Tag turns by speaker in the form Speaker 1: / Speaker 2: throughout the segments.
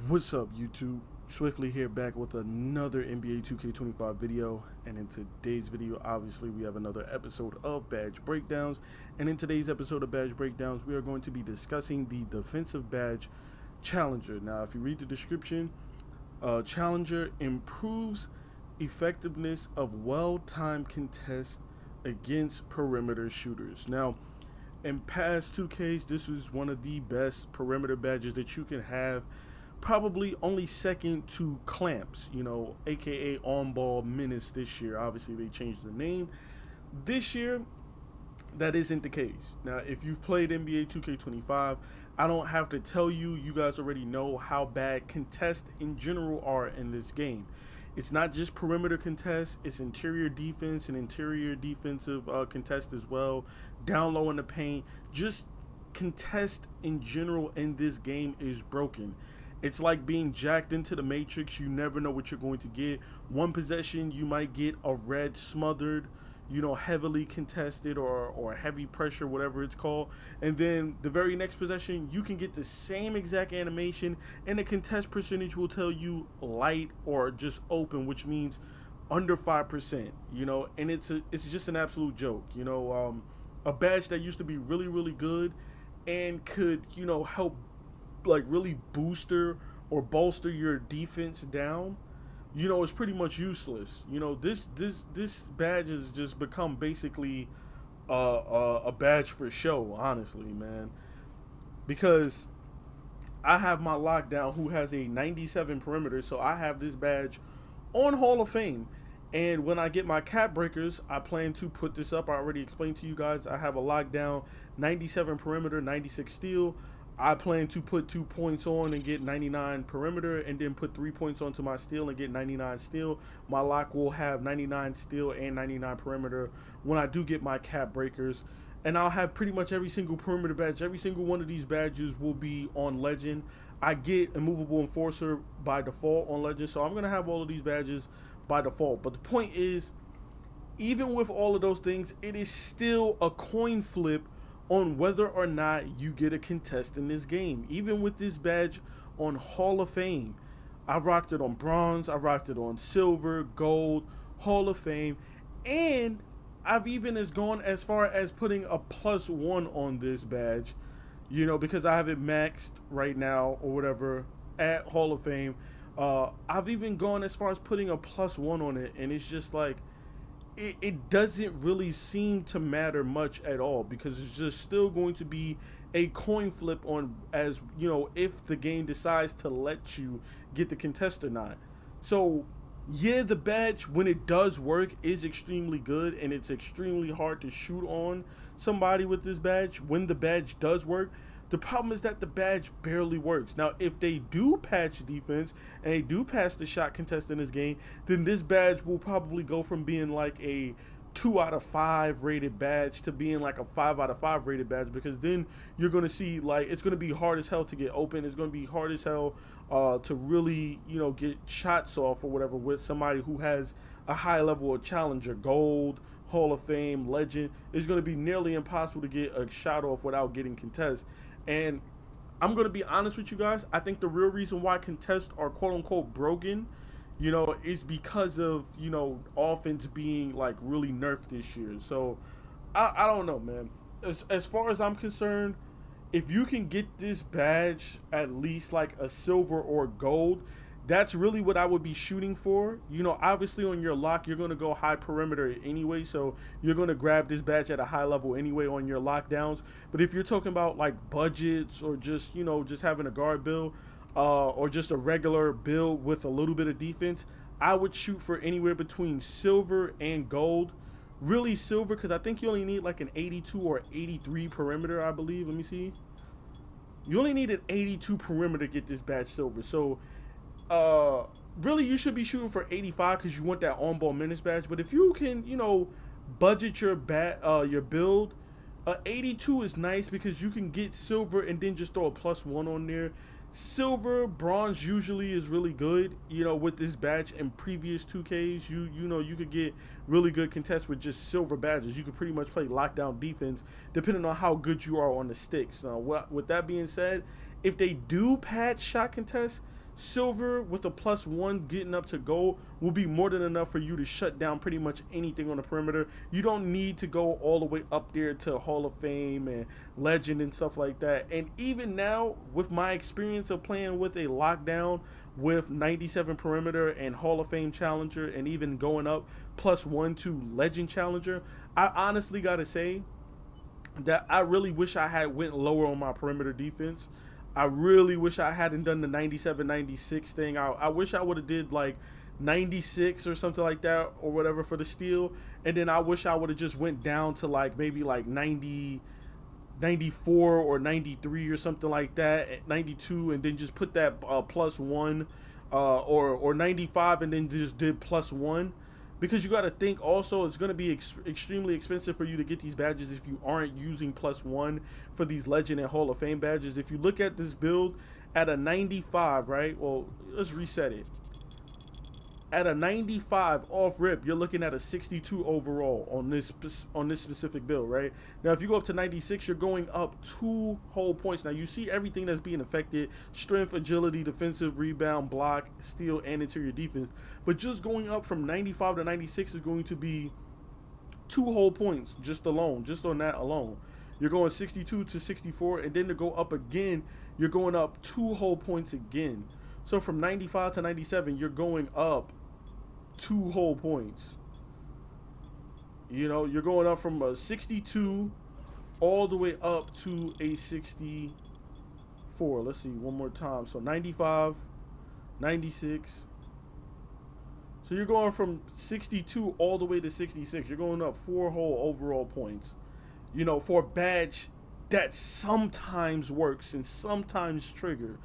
Speaker 1: What's up, YouTube? Swiftly here, back with another NBA 2K25 video. And in today's video, obviously, we have another episode of Badge Breakdowns. And in today's episode of Badge Breakdowns, we are going to be discussing the defensive badge Challenger. Now, if you read the description, Challenger improves effectiveness of well-timed contests against perimeter shooters. Now, in past 2Ks, this is one of the best perimeter badges that you can have, probably only second to Clamps, aka On Ball Menace this year. Obviously, they changed the name. This year, that isn't the case. Now, if you've played NBA 2K25, I don't have to tell you, you guys already know how bad contests in general are in this game. It's not just perimeter contests, it's interior defense and interior defensive contest as well, down low in the paint. Just contest in general in this game is broken. It's like being jacked into the matrix. You never know what you're going to get. One possession, you might get a red smothered, heavily contested or heavy pressure, whatever it's called. And then the very next possession, you can get the same exact animation, and the contest percentage will tell you light or just open, which means under 5%, and it's just an absolute joke. A badge that used to be really, really good and could, help like really booster or bolster your defense down, it's pretty much useless. This badge has just become basically a badge for show, honestly, man. Because I have my lockdown who has a 97 perimeter, so I have this badge on Hall of Fame. And when I get my cap breakers, I plan to put this up. I already explained to you guys. I have a lockdown 97 perimeter, 96 steal. I plan to put 2 points on and get 99 perimeter, and then put 3 points onto my steal and get 99 steal. My lock will have 99 steal and 99 perimeter when I do get my cap breakers. And I'll have pretty much every single perimeter badge. Every single one of these badges will be on Legend. I get Immovable Enforcer by default on Legend, so I'm going to have all of these badges by default. But the point is, even with all of those things, it is still a coin flip on whether or not you get a contest in this game. Even with this badge on Hall of Fame, I rocked it on bronze, I rocked it on silver, gold, Hall of Fame, and I've even gone as far as putting a +1 on this badge, because I have it maxed right now or whatever at Hall of Fame. I've even gone as far as putting a +1 on it, and it's just like, it doesn't really seem to matter much at all, because it's just still going to be a coin flip on, as if the game decides to let you get the contest or not. So yeah, the badge, when it does work, is extremely good, and it's extremely hard to shoot on somebody with this badge when the badge does work. The problem is that the badge barely works. Now, if they do patch defense and they do pass the shot contest in this game, then this badge will probably go from being like a 2 out of 5 rated badge to being like a 5 out of 5 rated badge, because then you're going to see, like, it's going to be hard as hell to get open. It's going to be hard as hell to really, get shots off or whatever with somebody who has a high level of Challenger, Gold, Hall of Fame, Legend. It's going to be nearly impossible to get a shot off without getting contests. And I'm going to be honest with you guys. I think the real reason why contests are quote unquote broken, is because of, offense being like really nerfed this year. So I don't know, man. As far as I'm concerned, if you can get this badge at least like a silver or gold, that's really what I would be shooting for. Obviously on your lock, you're going to go high perimeter anyway, so you're going to grab this badge at a high level anyway on your lockdowns. But if you're talking about like budgets, or just, just having a guard build, or just a regular build with a little bit of defense, I would shoot for anywhere between silver and gold. Really silver, because I think you only need like an 82 or 83 perimeter, I believe. Let me see. You only need an 82 perimeter to get this badge silver. So really you should be shooting for 85, because you want that on ball menace badge. But if you can, budget your build, 82 is nice, because you can get silver and then just throw a +1 on there. Silver, bronze usually is really good, with this badge. In previous 2Ks, you could get really good contests with just silver badges. You could pretty much play lockdown defense depending on how good you are on the sticks. Now, with that being said, if they do patch shot contests, silver with a +1 getting up to gold will be more than enough for you to shut down pretty much anything on the perimeter. You don't need to go all the way up there to Hall of Fame and Legend and stuff like that. And even now, with my experience of playing with a lockdown with 97 perimeter and Hall of Fame challenger, and even going up +1 to Legend challenger, I honestly gotta say that I really wish I had went lower on my perimeter defense. I really wish I hadn't done the 97 96 thing. I wish I would have did like 96 or something like that or whatever for the steal, and then I wish I would have just went down to like maybe like 90 94 or 93 or something like that, 92, and then just put that +1, or 95 and then just did +1. Because you got to think also, it's going to be extremely expensive for you to get these badges if you aren't using +1 for these Legend and Hall of Fame badges. If you look at this build at a 95, right? Well, let's reset it. At a 95 off rip, you're looking at a 62 overall on this specific build, right? Now, if you go up to 96, you're going up 2 whole points. Now, you see everything that's being affected: strength, agility, defensive, rebound, block, steal, and interior defense. But just going up from 95 to 96 is going to be 2 whole points just on that alone. You're going 62 to 64, and then to go up again, you're going up 2 whole points again. So from 95 to 97, you're going up 2 whole points. You know, you're going up from a 62 all the way up to a 64. Let's see one more time. So 95, 96. So you're going from 62 all the way to 66. You're going up 4 whole overall points. You know, for a badge that sometimes works and sometimes trigger.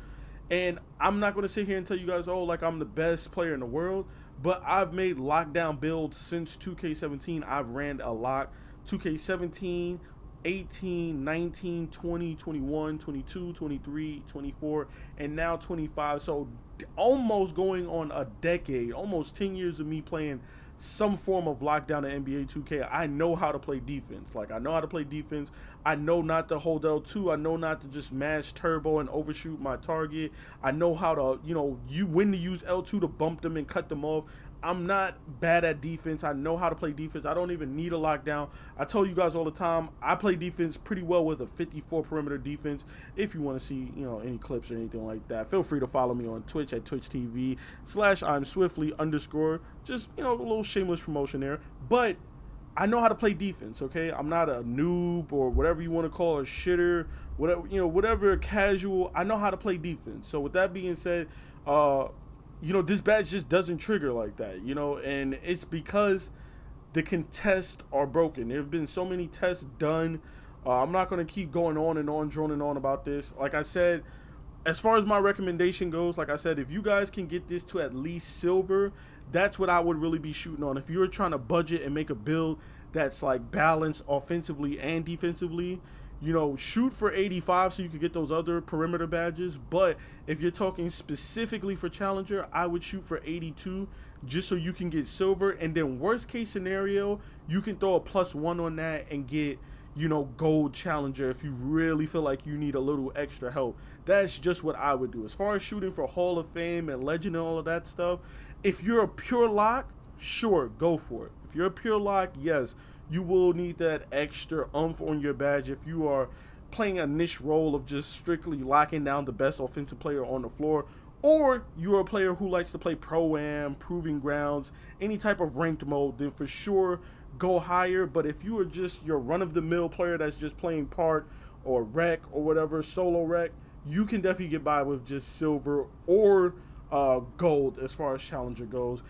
Speaker 1: And I'm not going to sit here and tell you guys, oh, like I'm the best player in the world, but I've made lockdown builds since 2K17. I've ran a lot. 2K17, 18, 19, 20, 21, 22, 23, 24, and now 25. So almost going on a decade, almost 10 years of me playing some form of lockdown in NBA 2K. I know how to play defense. Like, I know how to play defense. I know not to hold L2. I know not to just mash turbo and overshoot my target. I know how to, when to use L2 to bump them and cut them off. I'm not bad at defense. I know how to play defense. I don't even need a lockdown. I tell you guys all the time, I play defense pretty well with a 54 perimeter defense. If you want to see, any clips or anything like that, feel free to follow me on Twitch at twitch.tv/I'mSwiftly_. Just, a little shameless promotion there. But I know how to play defense, okay? I'm not a noob or whatever you want to call a shitter, whatever casual. I know how to play defense. So with that being said, this badge just doesn't trigger like that, and it's because the contests are broken. There have been so many tests done. I'm not going to keep going on and on, droning on about this. Like I said, as far as my recommendation goes, like I said, if you guys can get this to at least silver, that's what I would really be shooting on. If you're trying to budget and make a build that's like balanced offensively and defensively, shoot for 85 so you can get those other perimeter badges. But if you're talking specifically for Challenger, I would shoot for 82 just so you can get silver. And then worst case scenario, you can throw a +1 on that and get, gold Challenger if you really feel like you need a little extra help. That's just what I would do. As far as shooting for Hall of Fame and Legend and all of that stuff, if you're a pure lock, sure, go for it. If you're a pure lock, yes, you will need that extra oomph on your badge if you are playing a niche role of just strictly locking down the best offensive player on the floor, or you're a player who likes to play Pro-Am, Proving Grounds, any type of ranked mode, then for sure go higher. But if you are just your run-of-the-mill player that's just playing part or rec or whatever, solo rec, you can definitely get by with just silver or gold as far as Challenger goes.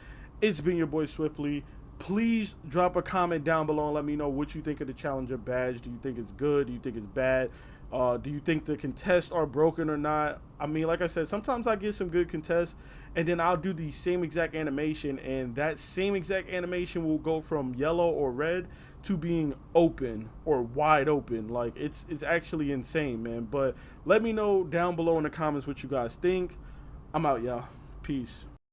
Speaker 1: It's been your boy Swiftly. Please drop a comment down below and let me know what you think of the Challenger badge. Do you think it's good? Do you think it's bad? Do you think the contests are broken or not? I mean, like I said, sometimes I get some good contests, and then I'll do the same exact animation, and that same exact animation will go from yellow or red to being open or wide open. Like, it's actually insane, man. But let me know down below in the comments what you guys think. I'm out, y'all. Peace.